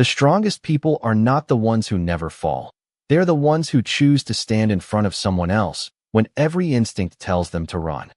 The strongest people are not the ones who never fall. They're the ones who choose to stand in front of someone else when every instinct tells them to run.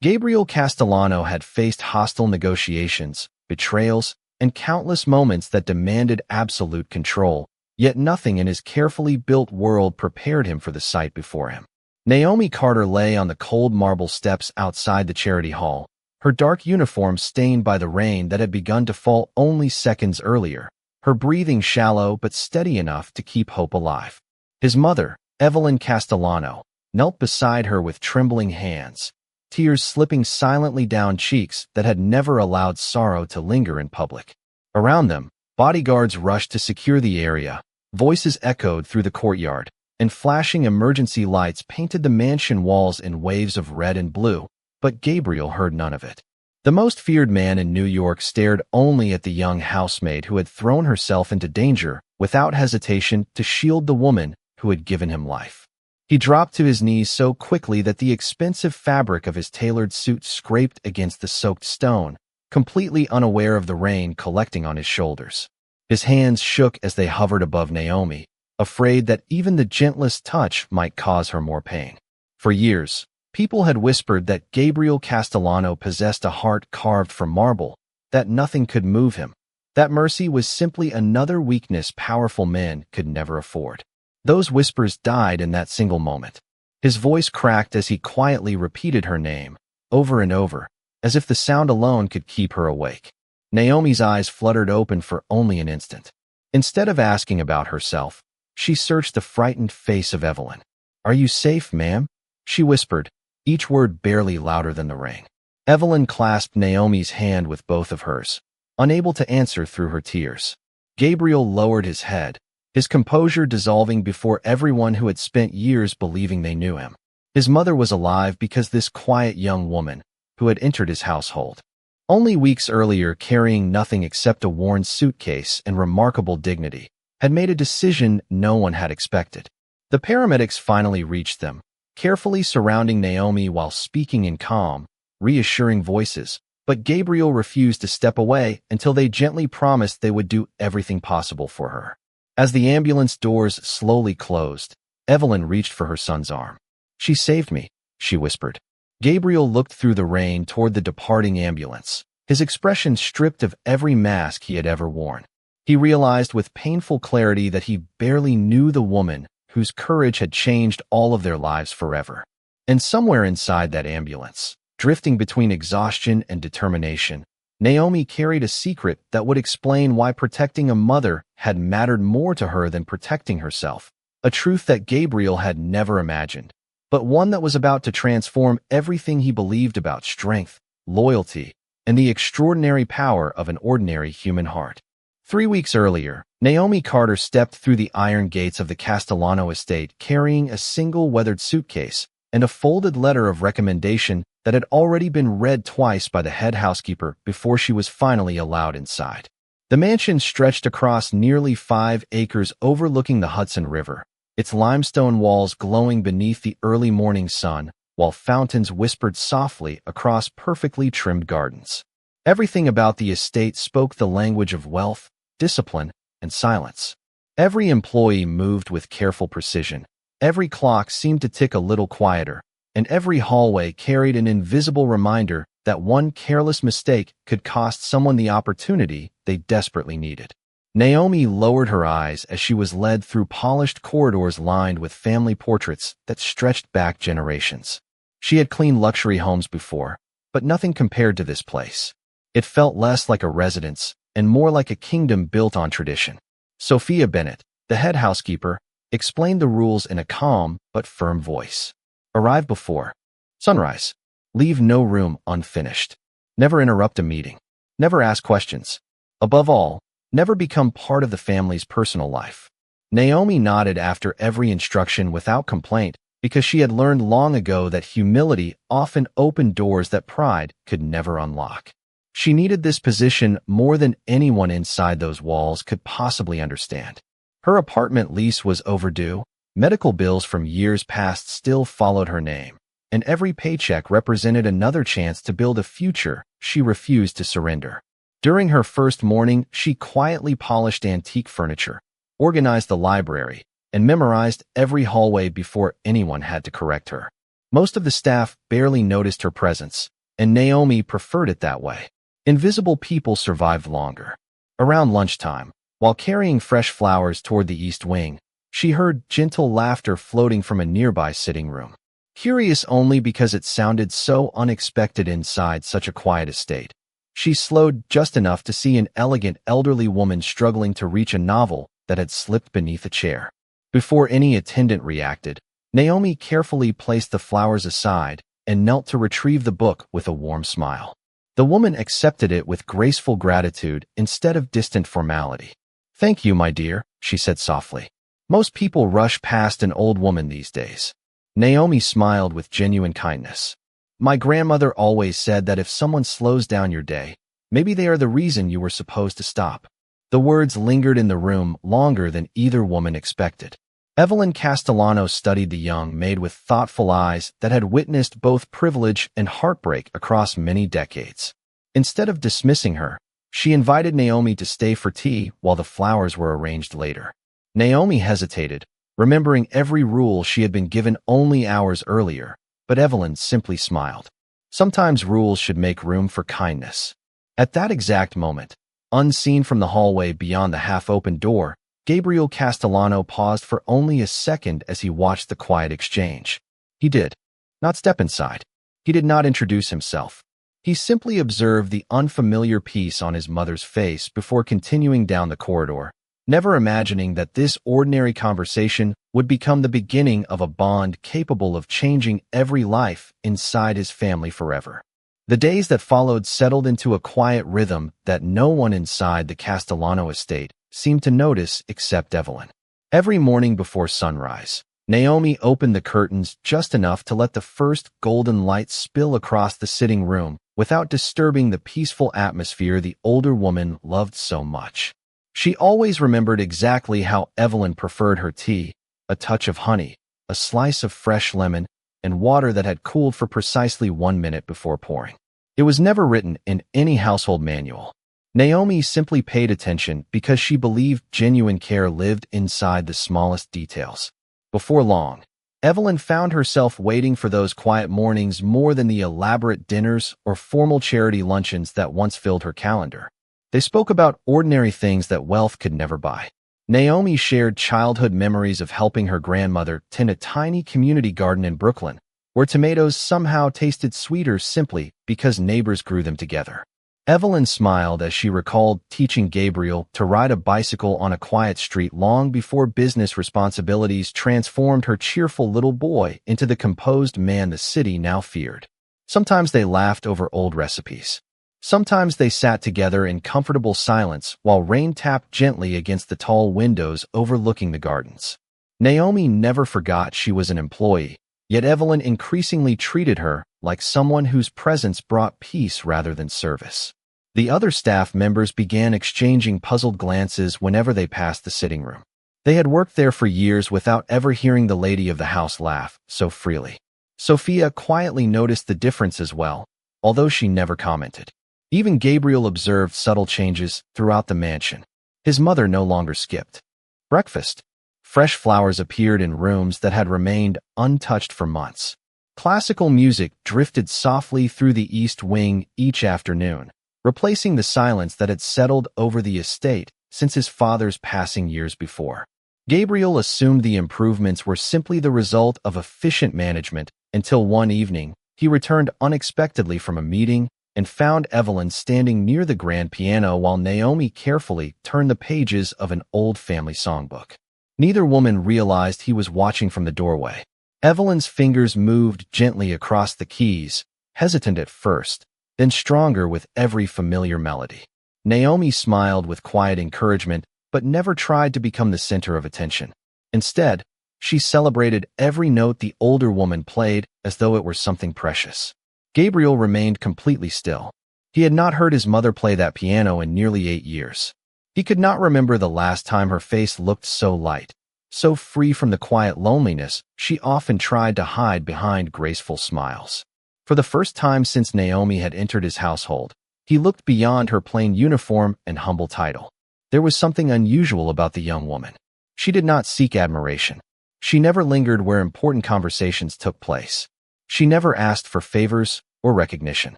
Gabriel Castellano had faced hostile negotiations, betrayals, and countless moments that demanded absolute control, yet nothing in his carefully built world prepared him for the sight before him. Naomi Carter lay on the cold marble steps outside the charity hall, her dark uniform stained by the rain that had begun to fall only seconds earlier, her breathing shallow but steady enough to keep hope alive. His mother, Evelyn Castellano, knelt beside her with trembling hands, tears slipping silently down cheeks that had never allowed sorrow to linger in public. Around them, bodyguards rushed to secure the area, voices echoed through the courtyard, and flashing emergency lights painted the mansion walls in waves of red and blue, but Gabriel heard none of it. The most feared man in New York stared only at the young housemaid who had thrown herself into danger without hesitation to shield the woman who had given him life. He dropped to his knees so quickly that the expensive fabric of his tailored suit scraped against the soaked stone, completely unaware of the rain collecting on his shoulders. His hands shook as they hovered above Naomi, afraid that even the gentlest touch might cause her more pain. For years, people had whispered that Gabriel Castellano possessed a heart carved from marble, that nothing could move him, that mercy was simply another weakness powerful men could never afford. Those whispers died in that single moment. His voice cracked as he quietly repeated her name, over and over, as if the sound alone could keep her awake. Naomi's eyes fluttered open for only an instant. Instead of asking about herself, she searched the frightened face of Evelyn. "Are you safe, ma'am?" she whispered, each word barely louder than the rain. Evelyn clasped Naomi's hand with both of hers, unable to answer through her tears. Gabriel lowered his head, his composure dissolving before everyone who had spent years believing they knew him. His mother was alive because this quiet young woman, who had entered his household, only weeks earlier carrying nothing except a worn suitcase and remarkable dignity, had made a decision no one had expected. The paramedics finally reached them, carefully surrounding Naomi while speaking in calm, reassuring voices, but Gabriel refused to step away until they gently promised they would do everything possible for her. As the ambulance doors slowly closed, Evelyn reached for her son's arm. "She saved me," she whispered. Gabriel looked through the rain toward the departing ambulance, his expression stripped of every mask he had ever worn. He realized with painful clarity that he barely knew the woman whose courage had changed all of their lives forever. And somewhere inside that ambulance, drifting between exhaustion and determination, Naomi carried a secret that would explain why protecting a mother had mattered more to her than protecting herself, a truth that Gabriel had never imagined, but one that was about to transform everything he believed about strength, loyalty, and the extraordinary power of an ordinary human heart. 3 weeks earlier, Naomi Carter stepped through the iron gates of the Castellano estate carrying a single weathered suitcase and a folded letter of recommendation that had already been read twice by the head housekeeper before she was finally allowed inside. The mansion stretched across nearly 5 acres overlooking the Hudson River, its limestone walls glowing beneath the early morning sun, while fountains whispered softly across perfectly trimmed gardens. Everything about the estate spoke the language of wealth, discipline, and silence. Every employee moved with careful precision. Every clock seemed to tick a little quieter, and every hallway carried an invisible reminder that one careless mistake could cost someone the opportunity they desperately needed. Naomi lowered her eyes as she was led through polished corridors lined with family portraits that stretched back generations. She had cleaned luxury homes before, but nothing compared to this place. It felt less like a residence and more like a kingdom built on tradition. Sophia Bennett, the head housekeeper, explained the rules in a calm but firm voice. Arrive before sunrise. Leave no room unfinished. Never interrupt a meeting. Never ask questions. Above all, never become part of the family's personal life. Naomi nodded after every instruction without complaint because she had learned long ago that humility often opened doors that pride could never unlock. She needed this position more than anyone inside those walls could possibly understand. Her apartment lease was overdue, medical bills from years past still followed her name, and every paycheck represented another chance to build a future she refused to surrender. During her first morning, she quietly polished antique furniture, organized the library, and memorized every hallway before anyone had to correct her. Most of the staff barely noticed her presence, and Naomi preferred it that way. Invisible people survived longer. Around lunchtime, while carrying fresh flowers toward the east wing, she heard gentle laughter floating from a nearby sitting room. Curious only because it sounded so unexpected inside such a quiet estate, she slowed just enough to see an elegant elderly woman struggling to reach a novel that had slipped beneath a chair. Before any attendant reacted, Naomi carefully placed the flowers aside and knelt to retrieve the book with a warm smile. The woman accepted it with graceful gratitude instead of distant formality. "Thank you, my dear," she said softly. "Most people rush past an old woman these days." Naomi smiled with genuine kindness. "My grandmother always said that if someone slows down your day, maybe they are the reason you were supposed to stop." The words lingered in the room longer than either woman expected. Evelyn Castellano studied the young maid with thoughtful eyes that had witnessed both privilege and heartbreak across many decades. Instead of dismissing her, she invited Naomi to stay for tea while the flowers were arranged later. Naomi hesitated, remembering every rule she had been given only hours earlier, but Evelyn simply smiled. Sometimes rules should make room for kindness. At that exact moment, unseen from the hallway beyond the half-open door, Gabriel Castellano paused for only a second as he watched the quiet exchange. He did not step inside. He did not introduce himself. He simply observed the unfamiliar peace on his mother's face before continuing down the corridor, never imagining that this ordinary conversation would become the beginning of a bond capable of changing every life inside his family forever. The days that followed settled into a quiet rhythm that no one inside the Castellano estate seemed to notice except Evelyn. Every morning before sunrise, Naomi opened the curtains just enough to let the first golden light spill across the sitting room without disturbing the peaceful atmosphere the older woman loved so much. She always remembered exactly how Evelyn preferred her tea: a touch of honey, a slice of fresh lemon, and water that had cooled for precisely 1 minute before pouring. It was never written in any household manual. Naomi simply paid attention because she believed genuine care lived inside the smallest details. Before long, Evelyn found herself waiting for those quiet mornings more than the elaborate dinners or formal charity luncheons that once filled her calendar. They spoke about ordinary things that wealth could never buy. Naomi shared childhood memories of helping her grandmother tend a tiny community garden in Brooklyn, where tomatoes somehow tasted sweeter simply because neighbors grew them together. Evelyn smiled as she recalled teaching Gabriel to ride a bicycle on a quiet street long before business responsibilities transformed her cheerful little boy into the composed man the city now feared. Sometimes they laughed over old recipes. Sometimes they sat together in comfortable silence while rain tapped gently against the tall windows overlooking the gardens. Naomi never forgot she was an employee, yet Evelyn increasingly treated her like someone whose presence brought peace rather than service. The other staff members began exchanging puzzled glances whenever they passed the sitting room. They had worked there for years without ever hearing the lady of the house laugh so freely. Sophia quietly noticed the difference as well, although she never commented. Even Gabriel observed subtle changes throughout the mansion. His mother no longer skipped breakfast. Fresh flowers appeared in rooms that had remained untouched for months. Classical music drifted softly through the east wing each afternoon, replacing the silence that had settled over the estate since his father's passing years before. Gabriel assumed the improvements were simply the result of efficient management until one evening he returned unexpectedly from a meeting and found Evelyn standing near the grand piano while Naomi carefully turned the pages of an old family songbook. Neither woman realized he was watching from the doorway. Evelyn's fingers moved gently across the keys, hesitant at first, then stronger with every familiar melody. Naomi smiled with quiet encouragement, but never tried to become the center of attention. Instead, she celebrated every note the older woman played as though it were something precious. Gabriel remained completely still. He had not heard his mother play that piano in nearly 8 years. He could not remember the last time her face looked so light, so free from the quiet loneliness she often tried to hide behind graceful smiles. For the first time since Naomi had entered his household, He looked beyond her plain uniform and humble title. There was something unusual about the young woman. She did not seek admiration. She never lingered where important conversations took place. She never asked for favors or recognition.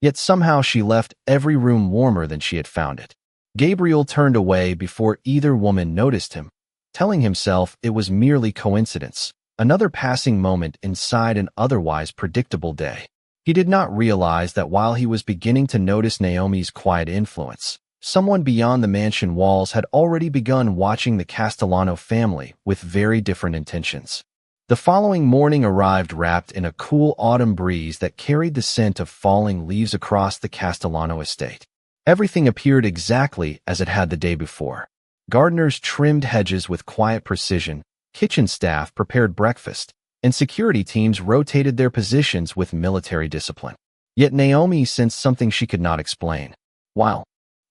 Yet somehow she left every room warmer than she had found it. Gabriel turned away before either woman noticed him, telling himself it was merely coincidence, another passing moment inside an otherwise predictable day. He did not realize that while he was beginning to notice Naomi's quiet influence, someone beyond the mansion walls had already begun watching the Castellano family with very different intentions. The following morning arrived wrapped in a cool autumn breeze that carried the scent of falling leaves across the Castellano estate. Everything appeared exactly as it had the day before. Gardeners trimmed hedges with quiet precision, kitchen staff prepared breakfast, and security teams rotated their positions with military discipline. Yet Naomi sensed something she could not explain. While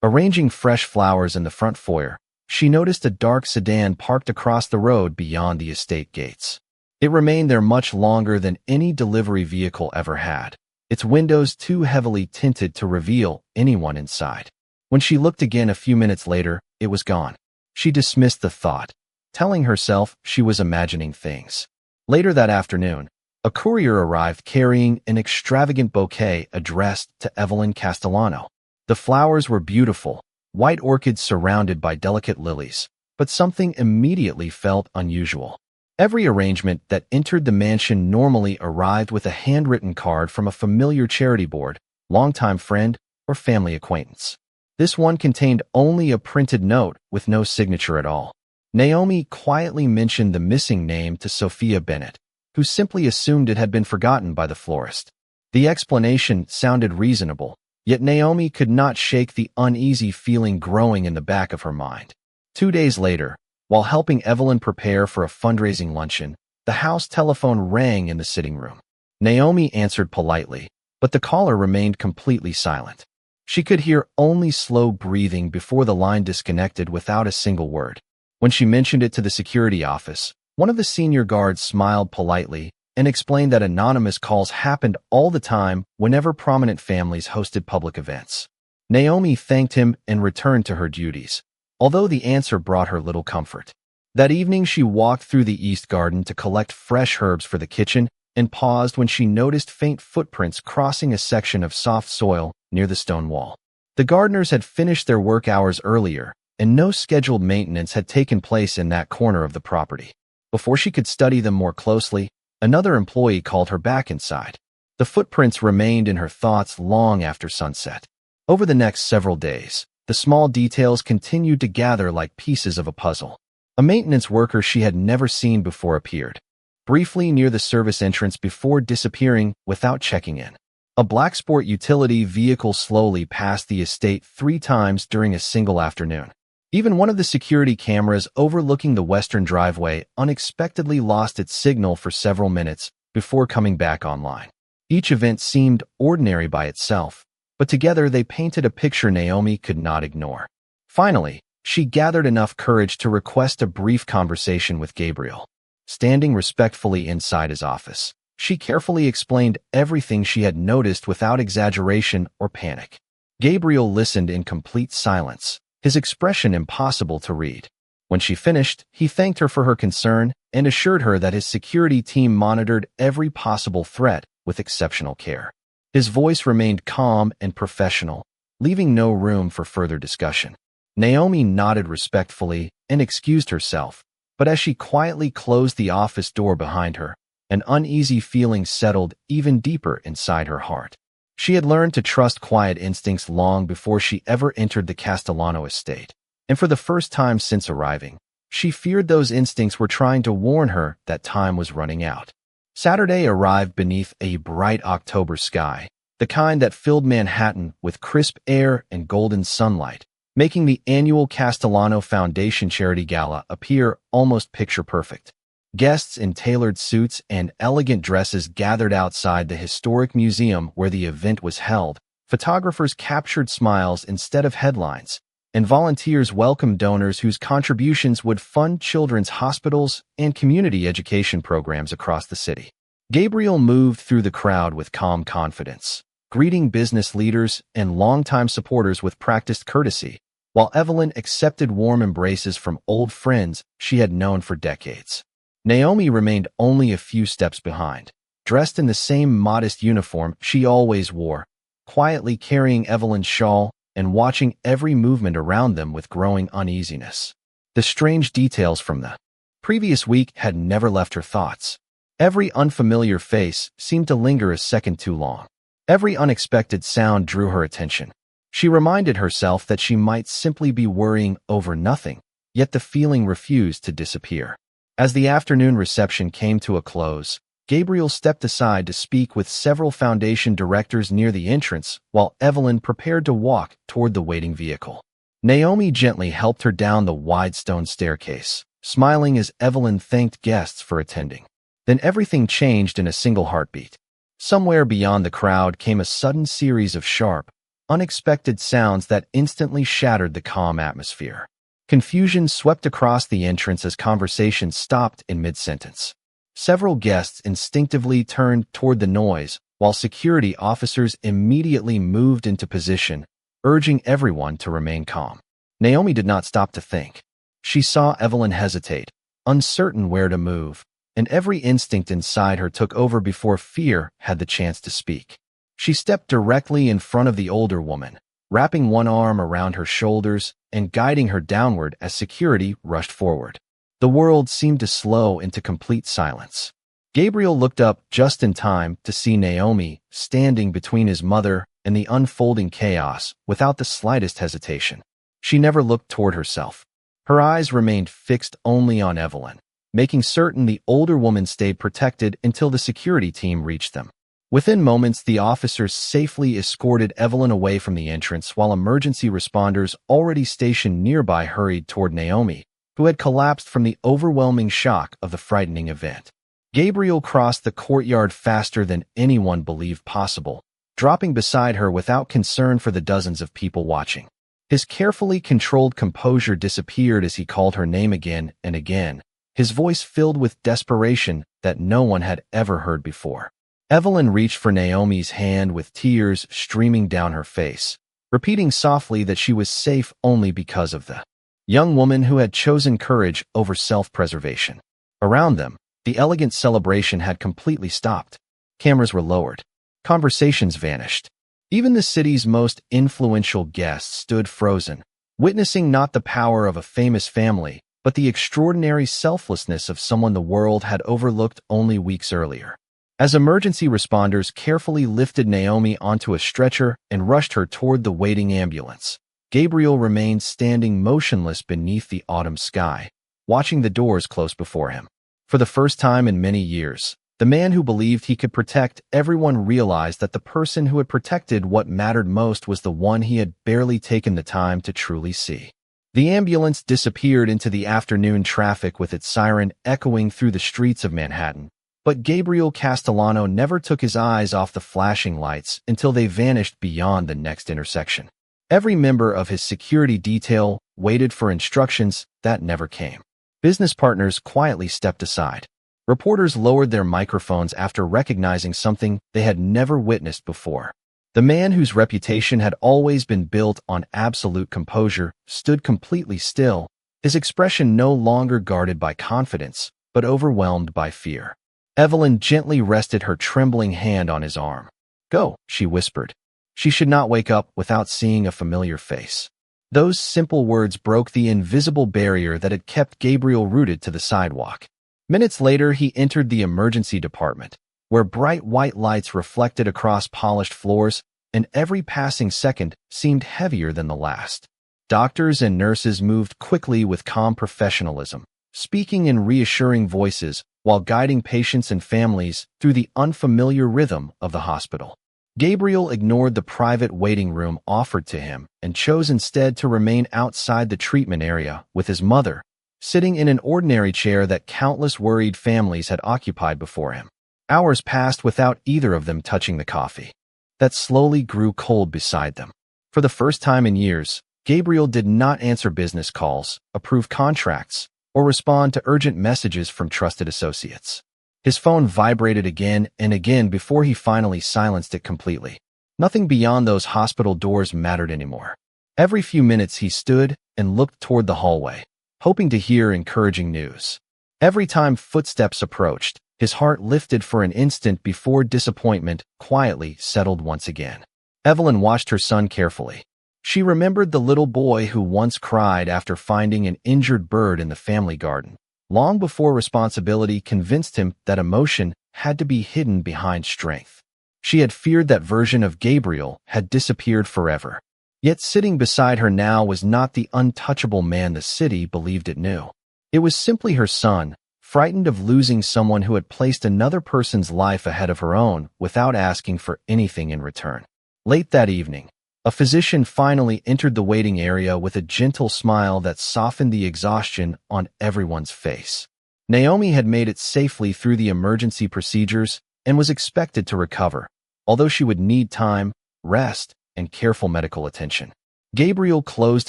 arranging fresh flowers in the front foyer, she noticed a dark sedan parked across the road beyond the estate gates. It remained there much longer than any delivery vehicle ever had, its windows too heavily tinted to reveal anyone inside. When she looked again a few minutes later, it was gone. She dismissed the thought, telling herself she was imagining things. Later that afternoon, a courier arrived carrying an extravagant bouquet addressed to Evelyn Castellano. The flowers were beautiful, white orchids surrounded by delicate lilies, but something immediately felt unusual. Every arrangement that entered the mansion normally arrived with a handwritten card from a familiar charity board, longtime friend, or family acquaintance. This one contained only a printed note with no signature at all. Naomi quietly mentioned the missing name to Sophia Bennett, who simply assumed it had been forgotten by the florist. The explanation sounded reasonable, yet Naomi could not shake the uneasy feeling growing in the back of her mind. 2 days later, while helping Evelyn prepare for a fundraising luncheon, the house telephone rang in the sitting room. Naomi answered politely, but the caller remained completely silent. She could hear only slow breathing before the line disconnected without a single word. When she mentioned it to the security office, one of the senior guards smiled politely and explained that anonymous calls happened all the time whenever prominent families hosted public events. Naomi thanked him and returned to her duties, although the answer brought her little comfort. That evening she walked through the east garden to collect fresh herbs for the kitchen and paused when she noticed faint footprints crossing a section of soft soil near the stone wall. The gardeners had finished their work hours earlier, and no scheduled maintenance had taken place in that corner of the property. Before she could study them more closely, another employee called her back inside. The footprints remained in her thoughts long after sunset. Over the next several days, the small details continued to gather like pieces of a puzzle. A maintenance worker she had never seen before appeared, briefly near the service entrance before disappearing without checking in. A black sport utility vehicle slowly passed the estate 3 times during a single afternoon. Even one of the security cameras overlooking the western driveway unexpectedly lost its signal for several minutes before coming back online. Each event seemed ordinary by itself, but together they painted a picture Naomi could not ignore. Finally, she gathered enough courage to request a brief conversation with Gabriel. Standing respectfully inside his office, she carefully explained everything she had noticed without exaggeration or panic. Gabriel listened in complete silence, his expression impossible to read. When she finished, he thanked her for her concern and assured her that his security team monitored every possible threat with exceptional care. His voice remained calm and professional, leaving no room for further discussion. Naomi nodded respectfully and excused herself, but as she quietly closed the office door behind her, an uneasy feeling settled even deeper inside her heart. She had learned to trust quiet instincts long before she ever entered the Castellano estate, and for the first time since arriving, she feared those instincts were trying to warn her that time was running out. Saturday arrived beneath a bright October sky, the kind that filled Manhattan with crisp air and golden sunlight, making the annual Castellano Foundation Charity Gala appear almost picture-perfect. Guests in tailored suits and elegant dresses gathered outside the historic museum where the event was held. Photographers captured smiles instead of headlines, and volunteers welcomed donors whose contributions would fund children's hospitals and community education programs across the city. Gabriel moved through the crowd with calm confidence. greeting business leaders and longtime supporters with practiced courtesy, while Evelyn accepted warm embraces from old friends she had known for decades. Naomi remained only a few steps behind, dressed in the same modest uniform she always wore, quietly carrying Evelyn's shawl and watching every movement around them with growing uneasiness. The strange details from the previous week had never left her thoughts. Every unfamiliar face seemed to linger a second too long. Every unexpected sound drew her attention. She reminded herself that she might simply be worrying over nothing, yet the feeling refused to disappear. As the afternoon reception came to a close, Gabriel stepped aside to speak with several foundation directors near the entrance while Evelyn prepared to walk toward the waiting vehicle. Naomi gently helped her down the wide stone staircase, smiling as Evelyn thanked guests for attending. Then everything changed in a single heartbeat. Somewhere beyond the crowd came a sudden series of sharp, unexpected sounds that instantly shattered the calm atmosphere. Confusion swept across the entrance as conversations stopped in mid-sentence. Several guests instinctively turned toward the noise, while security officers immediately moved into position, urging everyone to remain calm. Naomi did not stop to think. She saw Evelyn hesitate, uncertain where to move, and every instinct inside her took over before fear had the chance to speak. She stepped directly in front of the older woman, wrapping one arm around her shoulders and guiding her downward as security rushed forward. The world seemed to slow into complete silence. Gabriel looked up just in time to see Naomi standing between his mother and the unfolding chaos without the slightest hesitation. She never looked toward herself. Her eyes remained fixed only on Evelyn, making certain the older woman stayed protected until the security team reached them. Within moments, the officers safely escorted Evelyn away from the entrance while emergency responders already stationed nearby hurried toward Naomi, who had collapsed from the overwhelming shock of the frightening event. Gabriel crossed the courtyard faster than anyone believed possible, dropping beside her without concern for the dozens of people watching. His carefully controlled composure disappeared as he called her name again and again, his voice filled with desperation that no one had ever heard before. Evelyn reached for Naomi's hand with tears streaming down her face, repeating softly that she was safe only because of the young woman who had chosen courage over self-preservation. Around them, the elegant celebration had completely stopped. Cameras were lowered. Conversations vanished. Even the city's most influential guests stood frozen, witnessing not the power of a famous family, but the extraordinary selflessness of someone the world had overlooked only weeks earlier. As emergency responders carefully lifted Naomi onto a stretcher and rushed her toward the waiting ambulance, Gabriel remained standing motionless beneath the autumn sky, watching the doors close before him. For the first time in many years, the man who believed he could protect everyone realized that the person who had protected what mattered most was the one he had barely taken the time to truly see. The ambulance disappeared into the afternoon traffic with its siren echoing through the streets of Manhattan, but Gabriel Castellano never took his eyes off the flashing lights until they vanished beyond the next intersection. Every member of his security detail waited for instructions that never came. Business partners quietly stepped aside. Reporters lowered their microphones after recognizing something they had never witnessed before. The man whose reputation had always been built on absolute composure stood completely still, his expression no longer guarded by confidence, but overwhelmed by fear. Evelyn gently rested her trembling hand on his arm. "Go," she whispered. She should not wake up without seeing a familiar face. Those simple words broke the invisible barrier that had kept Gabriel rooted to the sidewalk. Minutes later, he entered the emergency department, where bright white lights reflected across polished floors, and every passing second seemed heavier than the last. Doctors and nurses moved quickly with calm professionalism, speaking in reassuring voices while guiding patients and families through the unfamiliar rhythm of the hospital. Gabriel ignored the private waiting room offered to him and chose instead to remain outside the treatment area with his mother, sitting in an ordinary chair that countless worried families had occupied before him. Hours passed without either of them touching the coffee that slowly grew cold beside them. For the first time in years, Gabriel did not answer business calls, approve contracts, or respond to urgent messages from trusted associates. His phone vibrated again and again before he finally silenced it completely. Nothing beyond those hospital doors mattered anymore. Every few minutes he stood and looked toward the hallway, hoping to hear encouraging news. Every time footsteps approached, his heart lifted for an instant before disappointment quietly settled once again. Evelyn watched her son carefully. She remembered the little boy who once cried after finding an injured bird in the family garden, long before responsibility convinced him that emotion had to be hidden behind strength. She had feared that version of Gabriel had disappeared forever. Yet sitting beside her now was not the untouchable man the city believed it knew. It was simply her son, frightened of losing someone who had placed another person's life ahead of her own without asking for anything in return. Late that evening, a physician finally entered the waiting area with a gentle smile that softened the exhaustion on everyone's face. Naomi had made it safely through the emergency procedures and was expected to recover, although she would need time, rest, and careful medical attention. Gabriel closed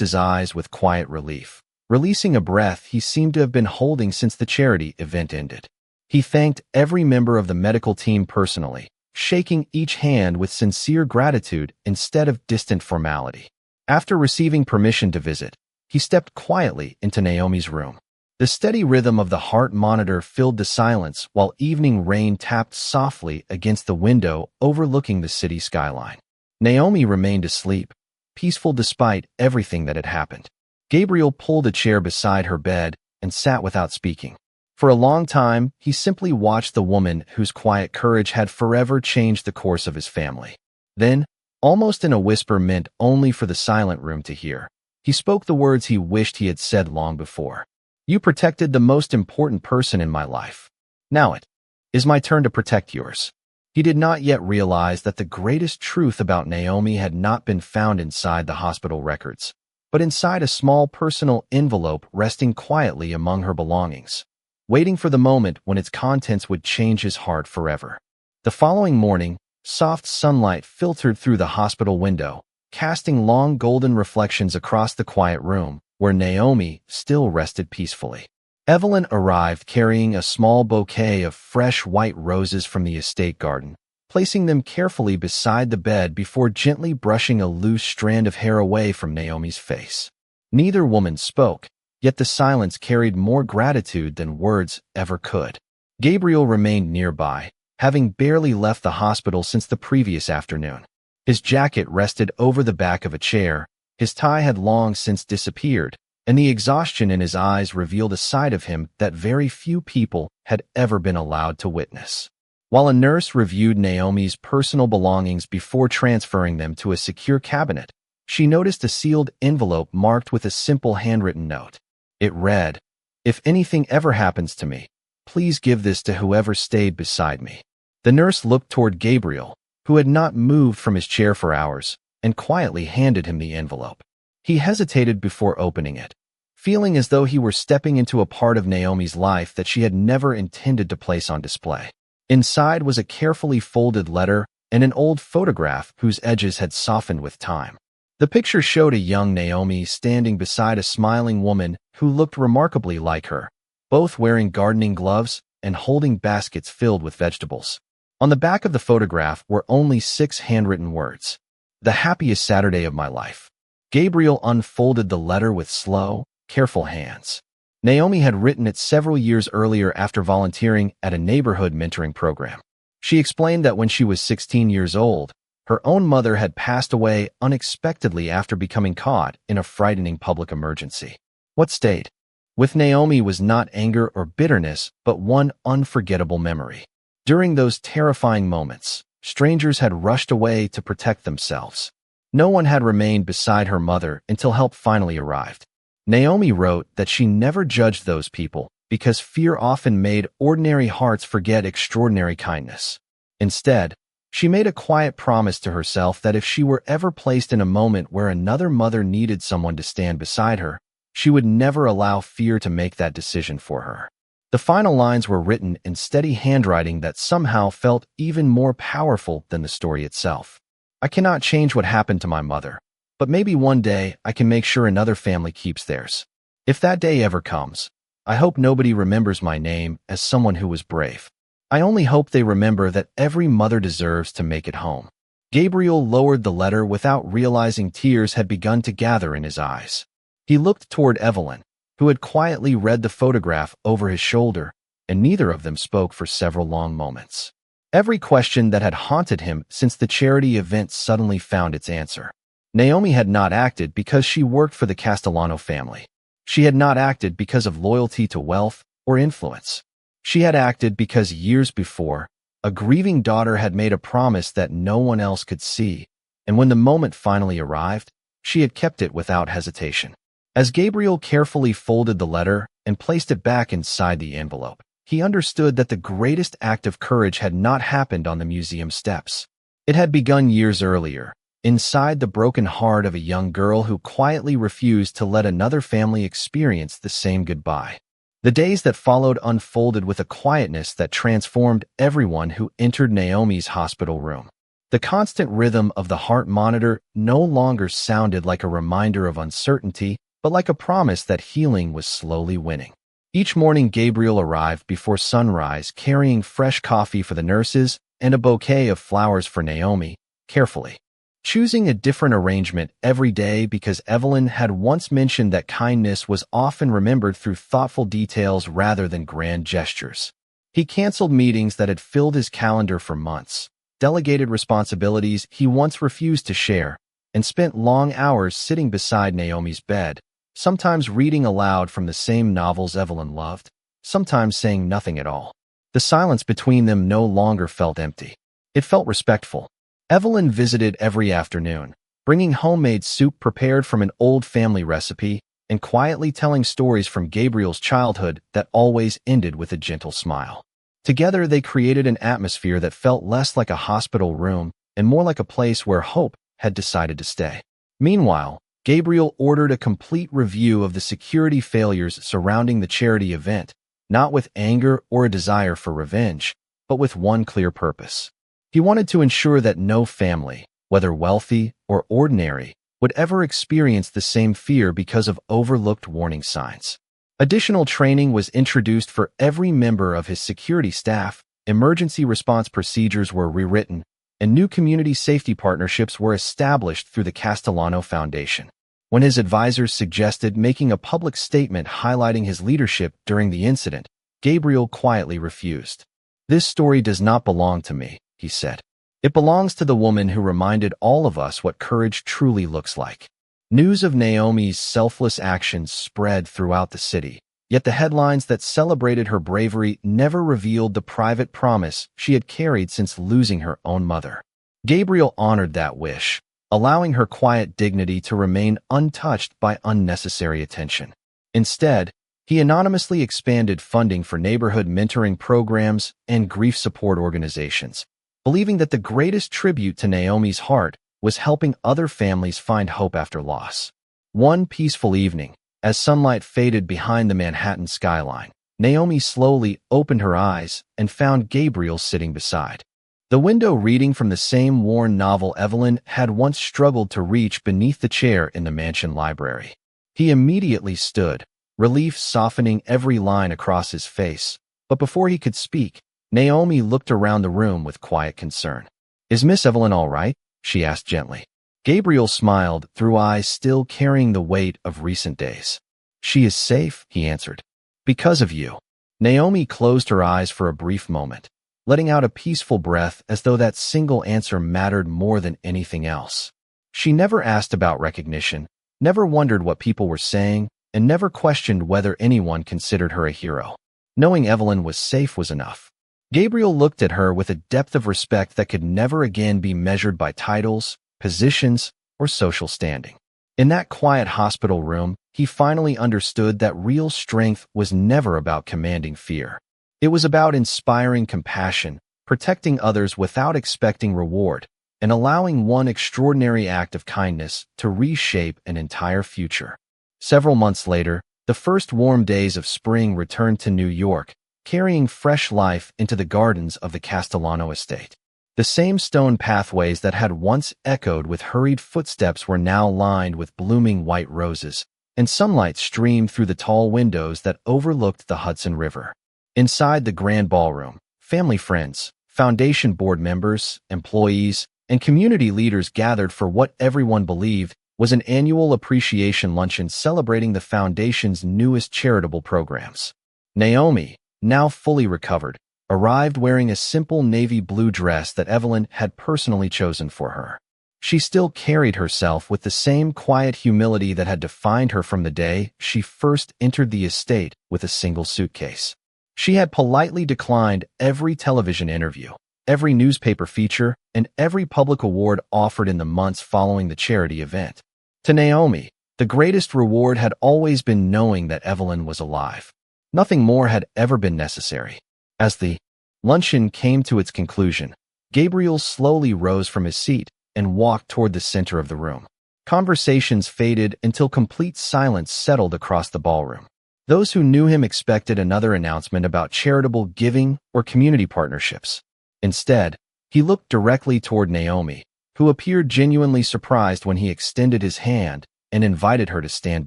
his eyes with quiet relief, releasing a breath he seemed to have been holding since the charity event ended. He thanked every member of the medical team personally, shaking each hand with sincere gratitude instead of distant formality. After receiving permission to visit, he stepped quietly into Naomi's room. The steady rhythm of the heart monitor filled the silence while evening rain tapped softly against the window overlooking the city skyline. Naomi remained asleep, peaceful despite everything that had happened. Gabriel pulled a chair beside her bed and sat without speaking. For a long time, he simply watched the woman whose quiet courage had forever changed the course of his family. Then, almost in a whisper meant only for the silent room to hear, he spoke the words he wished he had said long before. "You protected the most important person in my life. Now it is my turn to protect yours." He did not yet realize that the greatest truth about Naomi had not been found inside the hospital records, but inside a small personal envelope resting quietly among her belongings, waiting for the moment when its contents would change his heart forever. The following morning, soft sunlight filtered through the hospital window, casting long golden reflections across the quiet room, where Naomi still rested peacefully. Evelyn arrived carrying a small bouquet of fresh white roses from the estate garden, placing them carefully beside the bed before gently brushing a loose strand of hair away from Naomi's face. Neither woman spoke, yet the silence carried more gratitude than words ever could. Gabriel remained nearby, having barely left the hospital since the previous afternoon. His jacket rested over the back of a chair, his tie had long since disappeared, and the exhaustion in his eyes revealed a side of him that very few people had ever been allowed to witness. While a nurse reviewed Naomi's personal belongings before transferring them to a secure cabinet, she noticed a sealed envelope marked with a simple handwritten note. It read, "If anything ever happens to me, please give this to whoever stayed beside me." The nurse looked toward Gabriel, who had not moved from his chair for hours, and quietly handed him the envelope. He hesitated before opening it, feeling as though he were stepping into a part of Naomi's life that she had never intended to place on display. Inside was a carefully folded letter and an old photograph whose edges had softened with time. The picture showed a young Naomi standing beside a smiling woman who looked remarkably like her, both wearing gardening gloves and holding baskets filled with vegetables. On the back of the photograph were only 6 handwritten words: "The happiest Saturday of my life." Gabriel unfolded the letter with slow, careful hands. Naomi had written it several years earlier after volunteering at a neighborhood mentoring program. She explained that when she was 16 years old, her own mother had passed away unexpectedly after becoming caught in a frightening public emergency. What stayed with Naomi was not anger or bitterness, but one unforgettable memory. During those terrifying moments, strangers had rushed away to protect themselves. No one had remained beside her mother until help finally arrived. Naomi wrote that she never judged those people because fear often made ordinary hearts forget extraordinary kindness. Instead, she made a quiet promise to herself that if she were ever placed in a moment where another mother needed someone to stand beside her, she would never allow fear to make that decision for her. The final lines were written in steady handwriting that somehow felt even more powerful than the story itself. "I cannot change what happened to my mother, but maybe one day I can make sure another family keeps theirs. If that day ever comes, I hope nobody remembers my name as someone who was brave. I only hope they remember that every mother deserves to make it home." Gabriel lowered the letter without realizing tears had begun to gather in his eyes. He looked toward Evelyn, who had quietly read the photograph over his shoulder, and neither of them spoke for several long moments. Every question that had haunted him since the charity event suddenly found its answer. Naomi had not acted because she worked for the Castellano family. She had not acted because of loyalty to wealth or influence. She had acted because years before, a grieving daughter had made a promise that no one else could see, and when the moment finally arrived, she had kept it without hesitation. As Gabriel carefully folded the letter and placed it back inside the envelope, he understood that the greatest act of courage had not happened on the museum steps. It had begun years earlier, inside the broken heart of a young girl who quietly refused to let another family experience the same goodbye. The days that followed unfolded with a quietness that transformed everyone who entered Naomi's hospital room. The constant rhythm of the heart monitor no longer sounded like a reminder of uncertainty, but like a promise that healing was slowly winning. Each morning, Gabriel arrived before sunrise, carrying fresh coffee for the nurses and a bouquet of flowers for Naomi, carefully choosing a different arrangement every day because Evelyn had once mentioned that kindness was often remembered through thoughtful details rather than grand gestures. He canceled meetings that had filled his calendar for months, delegated responsibilities he once refused to share, and spent long hours sitting beside Naomi's bed, sometimes reading aloud from the same novels Evelyn loved, sometimes saying nothing at all. The silence between them no longer felt empty. It felt respectful. Evelyn visited every afternoon, bringing homemade soup prepared from an old family recipe and quietly telling stories from Gabriel's childhood that always ended with a gentle smile. Together, they created an atmosphere that felt less like a hospital room and more like a place where hope had decided to stay. Meanwhile, Gabriel ordered a complete review of the security failures surrounding the charity event, not with anger or a desire for revenge, but with one clear purpose. He wanted to ensure that no family, whether wealthy or ordinary, would ever experience the same fear because of overlooked warning signs. Additional training was introduced for every member of his security staff, emergency response procedures were rewritten, and new community safety partnerships were established through the Castellano Foundation. When his advisors suggested making a public statement highlighting his leadership during the incident, Gabriel quietly refused. "This story does not belong to me," he said. "It belongs to the woman who reminded all of us what courage truly looks like." News of Naomi's selfless actions spread throughout the city, yet the headlines that celebrated her bravery never revealed the private promise she had carried since losing her own mother. Gabriel honored that wish, allowing her quiet dignity to remain untouched by unnecessary attention. Instead, he anonymously expanded funding for neighborhood mentoring programs and grief support organizations, believing that the greatest tribute to Naomi's heart was helping other families find hope after loss. One peaceful evening, as sunlight faded behind the Manhattan skyline, Naomi slowly opened her eyes and found Gabriel sitting beside the window reading from the same worn novel Evelyn had once struggled to reach beneath the chair in the mansion library. He immediately stood, relief softening every line across his face, but before he could speak, Naomi looked around the room with quiet concern. "Is Miss Evelyn all right?" she asked gently. Gabriel smiled, through eyes still carrying the weight of recent days. "She is safe," he answered. "Because of you." Naomi closed her eyes for a brief moment, letting out a peaceful breath as though that single answer mattered more than anything else. She never asked about recognition, never wondered what people were saying, and never questioned whether anyone considered her a hero. Knowing Evelyn was safe was enough. Gabriel looked at her with a depth of respect that could never again be measured by titles, positions, or social standing. In that quiet hospital room, he finally understood that real strength was never about commanding fear. It was about inspiring compassion, protecting others without expecting reward, and allowing one extraordinary act of kindness to reshape an entire future. Several months later, the first warm days of spring returned to New York, carrying fresh life into the gardens of the Castellano estate. The same stone pathways that had once echoed with hurried footsteps were now lined with blooming white roses, and sunlight streamed through the tall windows that overlooked the Hudson River. Inside the grand ballroom, family friends, foundation board members, employees, and community leaders gathered for what everyone believed was an annual appreciation luncheon celebrating the foundation's newest charitable programs. Naomi, now fully recovered, arrived wearing a simple navy blue dress that Evelyn had personally chosen for her. She still carried herself with the same quiet humility that had defined her from the day she first entered the estate with a single suitcase. She had politely declined every television interview, every newspaper feature, and every public award offered in the months following the charity event. To Naomi, the greatest reward had always been knowing that Evelyn was alive. Nothing more had ever been necessary. As the luncheon came to its conclusion, Gabriel slowly rose from his seat and walked toward the center of the room. Conversations faded until complete silence settled across the ballroom. Those who knew him expected another announcement about charitable giving or community partnerships. Instead, he looked directly toward Naomi, who appeared genuinely surprised when he extended his hand and invited her to stand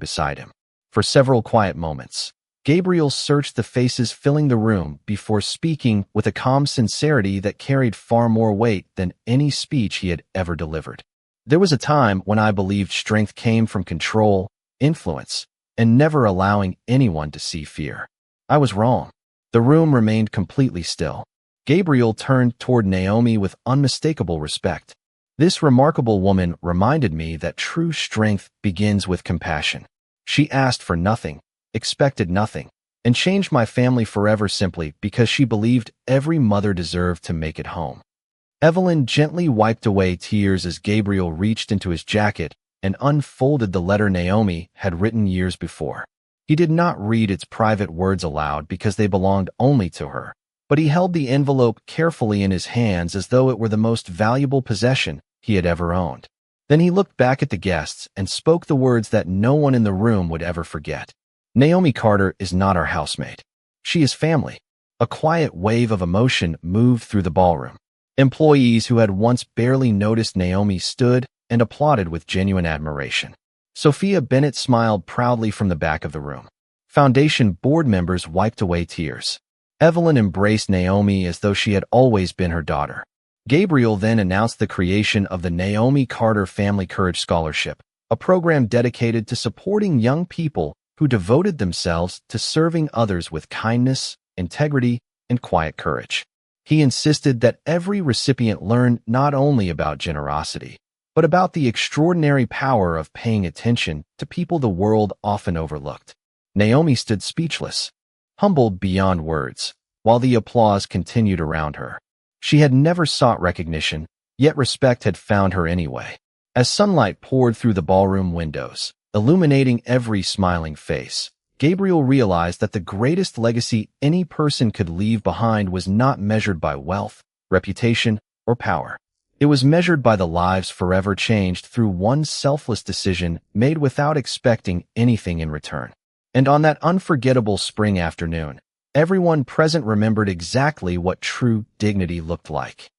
beside him. For several quiet moments, Gabriel searched the faces filling the room before speaking with a calm sincerity that carried far more weight than any speech he had ever delivered. There was a time when I believed strength came from control, influence, and never allowing anyone to see fear. I was wrong. The room remained completely still. Gabriel turned toward Naomi with unmistakable respect. This remarkable woman reminded me that true strength begins with compassion. She asked for nothing, expected nothing, and changed my family forever simply because she believed every mother deserved to make it home. Evelyn gently wiped away tears as Gabriel reached into his jacket and unfolded the letter Naomi had written years before. He did not read its private words aloud because they belonged only to her, but he held the envelope carefully in his hands as though it were the most valuable possession he had ever owned. Then he looked back at the guests and spoke the words that no one in the room would ever forget. Naomi Carter is not our housemate. She is family. A quiet wave of emotion moved through the ballroom. Employees who had once barely noticed Naomi stood and applauded with genuine admiration. Sophia Bennett smiled proudly from the back of the room. Foundation board members wiped away tears. Evelyn embraced Naomi as though she had always been her daughter. Gabriel then announced the creation of the Naomi Carter Family Courage Scholarship, a program dedicated to supporting young people who devoted themselves to serving others with kindness, integrity, and quiet courage. He insisted that every recipient learn not only about generosity, but about the extraordinary power of paying attention to people the world often overlooked. Naomi stood speechless, humbled beyond words, while the applause continued around her. She had never sought recognition, yet respect had found her anyway. As sunlight poured through the ballroom windows, illuminating every smiling face, Gabriel realized that the greatest legacy any person could leave behind was not measured by wealth, reputation, or power. It was measured by the lives forever changed through one selfless decision made without expecting anything in return. And on that unforgettable spring afternoon, everyone present remembered exactly what true dignity looked like.